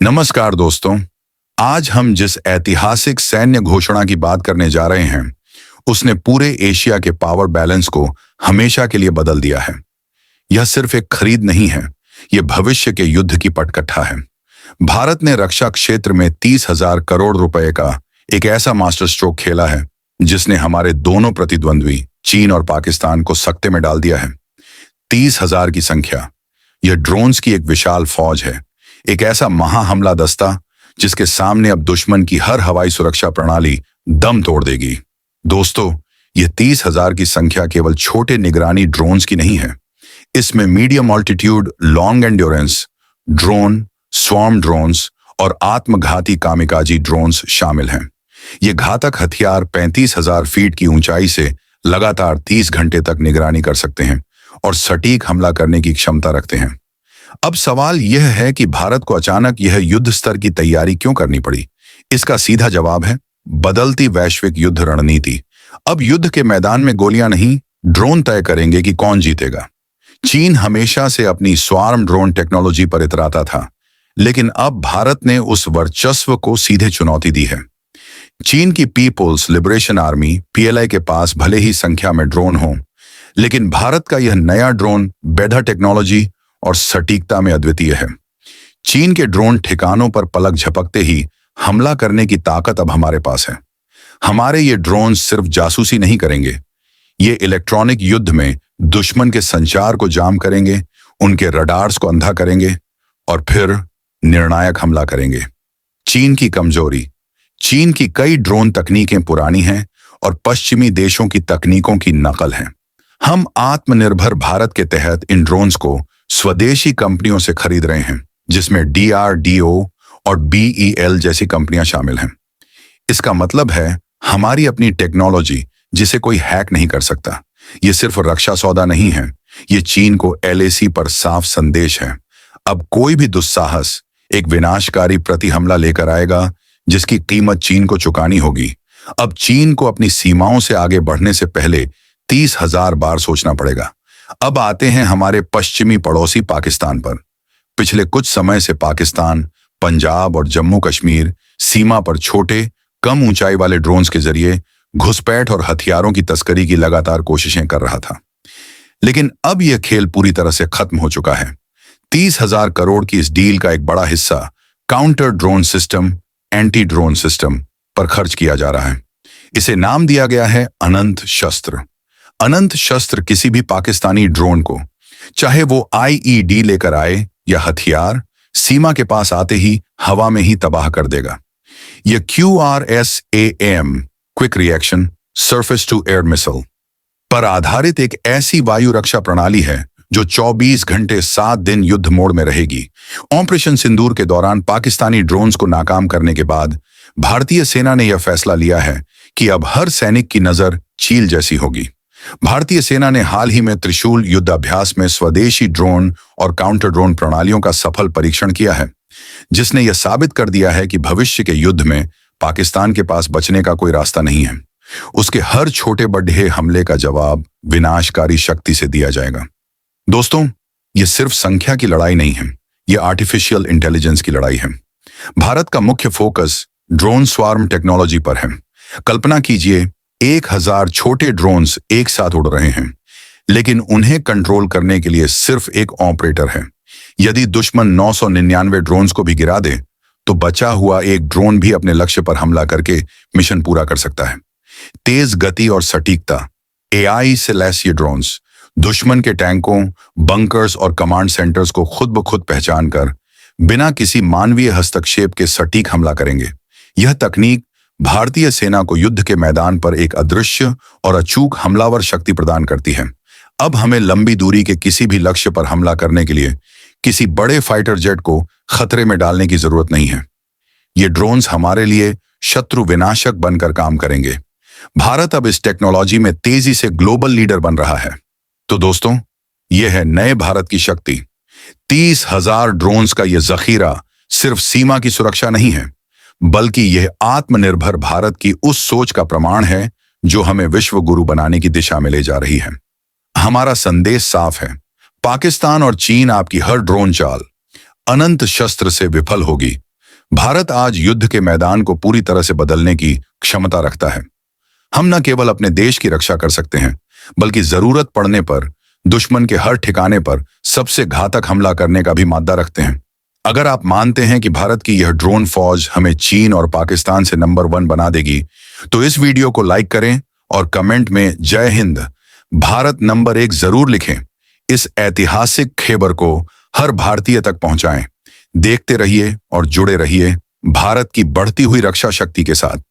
नमस्कार दोस्तों। आज हम जिस ऐतिहासिक सैन्य घोषणा की बात करने जा रहे हैं, उसने पूरे एशिया के पावर बैलेंस को हमेशा के लिए बदल दिया है। यह सिर्फ एक खरीद नहीं है, यह भविष्य के युद्ध की पटकथा है। भारत ने रक्षा क्षेत्र में 30,000 करोड़ रुपए का एक ऐसा मास्टर स्ट्रोक खेला है, जिसने हमारे दोनों प्रतिद्वंद्वी चीन और पाकिस्तान को सकते में डाल दिया है। 30,000 की संख्या, यह ड्रोन्स की एक विशाल फौज है, एक ऐसा महाहमला दस्ता जिसके सामने अब दुश्मन की हर हवाई सुरक्षा प्रणाली दम तोड़ देगी। दोस्तों, यह 30,000 की संख्या केवल छोटे निगरानी ड्रोन्स की नहीं है। इसमें medium altitude long endurance drone, swarm drones और आत्मघाती कामिकाजी ड्रोन्स शामिल हैं। ये घातक हथियार 35,000 फीट की ऊंचाई से लगातार 30 घंटे तक निगरानी कर सकते हैं और सटीक हमला करने की क्षमता रखते हैं। अब सवाल यह है कि भारत को अचानक यह युद्ध स्तर की तैयारी क्यों करनी पड़ी? इसका सीधा जवाब है बदलती वैश्विक युद्ध रणनीति। अब युद्ध के मैदान में गोलियां नहीं, ड्रोन तय करेंगे कि कौन जीतेगा। चीन हमेशा से अपनी स्वार्म ड्रोन टेक्नोलॉजी पर इतराता था, लेकिन अब भारत ने उस वर्चस्व को सीधे चुनौती दी है। चीन की पीपुल्स लिबरेशन आर्मी पीएलआई के पास भले ही संख्या में ड्रोन हो, लेकिन भारत का यह नया ड्रोन बेधा टेक्नोलॉजी और सटीकता में अद्वितीय है। चीन के ड्रोन ठिकानों पर पलक झपकते ही हमला करने की ताकत अब हमारे पास है। हमारे ये ड्रोन सिर्फ जासूसी नहीं करेंगे, ये इलेक्ट्रॉनिक युद्ध में दुश्मन के संचार को जाम करेंगे, उनके रडार्स को अंधा करेंगे और फिर निर्णायक हमला करेंगे। चीन की कमजोरी, चीन की कई ड्रोन तकनीकें पुरानी हैं और पश्चिमी देशों की तकनीकों की नकल हैं। हम आत्मनिर्भर भारत के तहत इन ड्रोन्स को स्वदेशी कंपनियों से खरीद रहे हैं, जिसमें डीआरडीओ और बीईएल जैसी कंपनियां शामिल हैं। इसका मतलब है हमारी अपनी टेक्नोलॉजी जिसे कोई हैक नहीं कर सकता। ये सिर्फ रक्षा सौदा नहीं है, ये चीन को एलएसी पर साफ संदेश है। अब कोई भी दुस्साहस एक विनाशकारी प्रति हमला लेकर आएगा, जिसकी कीमत चीन को चुकानी होगी। अब चीन को अपनी सीमाओं से आगे बढ़ने से पहले 30,000 बार सोचना पड़ेगा। अब आते हैं हमारे पश्चिमी पड़ोसी पाकिस्तान पर। पिछले कुछ समय से पाकिस्तान पंजाब और जम्मू कश्मीर सीमा पर छोटे, कम ऊंचाई वाले ड्रोन्स के जरिए घुसपैठ और हथियारों की तस्करी की लगातार कोशिशें कर रहा था। लेकिन अब यह खेल पूरी तरह से खत्म हो चुका है। 30,000 करोड़ की इस डील का एक बड़ा हिस्सा counter drone system, anti drone system पर खर्च किया जा रहा है। इसे नाम दिया गया है अनंत शस्त्र। अनंत शस्त्र किसी भी पाकिस्तानी ड्रोन को, चाहे वो आईईडी लेकर आए या हथियार, सीमा के पास आते ही हवा में ही तबाह कर देगा। यह QRSAM quick reaction surface to air missile पर आधारित एक ऐसी वायु रक्षा प्रणाली है जो 24 घंटे 7 दिन युद्ध मोड में रहेगी। ऑपरेशन सिंदूर के दौरान पाकिस्तानी ड्रोन्स को नाकाम करने के बाद भारतीय सेना ने यह फैसला लिया है कि अब हर सैनिक की नजर चील जैसी होगी। भारतीय सेना ने हाल ही में त्रिशूल युद्ध अभ्यास में स्वदेशी ड्रोन और काउंटर ड्रोन प्रणालियों का सफल परीक्षण किया है, जिसने यह साबित कर दिया है कि भविष्य के युद्ध में पाकिस्तान के पास बचने का कोई रास्ता नहीं है। उसके हर छोटे बड़े हमले का जवाब विनाशकारी शक्ति से दिया जाएगा। दोस्तों, यह सिर्फ संख्या की लड़ाई नहीं है, यह आर्टिफिशियल इंटेलिजेंस की लड़ाई है। भारत का मुख्य फोकस ड्रोन स्वार्म टेक्नोलॉजी पर है। कल्पना कीजिए 1,000 छोटे ड्रोन्स एक साथ उड़ रहे हैं, लेकिन उन्हें कंट्रोल करने के लिए सिर्फ एक ऑपरेटर है। यदि दुश्मन 999 ड्रोन्स को भी गिरा दे, तो बचा हुआ एक ड्रोन भी अपने लक्ष्य पर हमला करके मिशन पूरा कर सकता है। तेज गति और सटीकता, एआई से लैस ये ड्रोन्स दुश्मन के टैंकों, बंकर्स और कमांड सेंटर्स को खुद ब खुद पहचान कर बिना किसी मानवीय हस्तक्षेप के सटीक हमला करेंगे। यह तकनीक भारतीय सेना को युद्ध के मैदान पर एक अदृश्य और अचूक हमलावर शक्ति प्रदान करती है। अब हमें लंबी दूरी के किसी भी लक्ष्य पर हमला करने के लिए किसी बड़े फाइटर जेट को खतरे में डालने की जरूरत नहीं है। ये ड्रोन्स हमारे लिए शत्रु विनाशक बनकर काम करेंगे। भारत अब इस टेक्नोलॉजी में तेजी से ग्लोबल लीडर बन रहा है। तो दोस्तों, यह है नए भारत की शक्ति। 30,000 ड्रोन्स का यह जखीरा सिर्फ सीमा की सुरक्षा नहीं है, बल्कि यह आत्मनिर्भर भारत की उस सोच का प्रमाण है जो हमें विश्व गुरु बनाने की दिशा में ले जा रही है। हमारा संदेश साफ है, पाकिस्तान और चीन आपकी हर ड्रोन चाल अनंत शस्त्र से विफल होगी, भारत आज युद्ध के मैदान को पूरी तरह से बदलने की क्षमता रखता है। हम न केवल अपने देश की रक्षा कर सकते हैं, बल्कि जरूरत पड़ने पर दुश्मन के हर ठिकाने पर सबसे घातक हमला करने का भी मादा रखते हैं। अगर आप मानते हैं कि भारत की यह ड्रोन फौज हमें चीन और पाकिस्तान से नंबर 1 बना देगी, तो इस वीडियो को लाइक करें और कमेंट में जय हिंद, भारत नंबर 1 जरूर लिखें। इस ऐतिहासिक खबर को हर भारतीय तक पहुंचाएं। देखते रहिए और जुड़े रहिए भारत की बढ़ती हुई रक्षा शक्ति के साथ।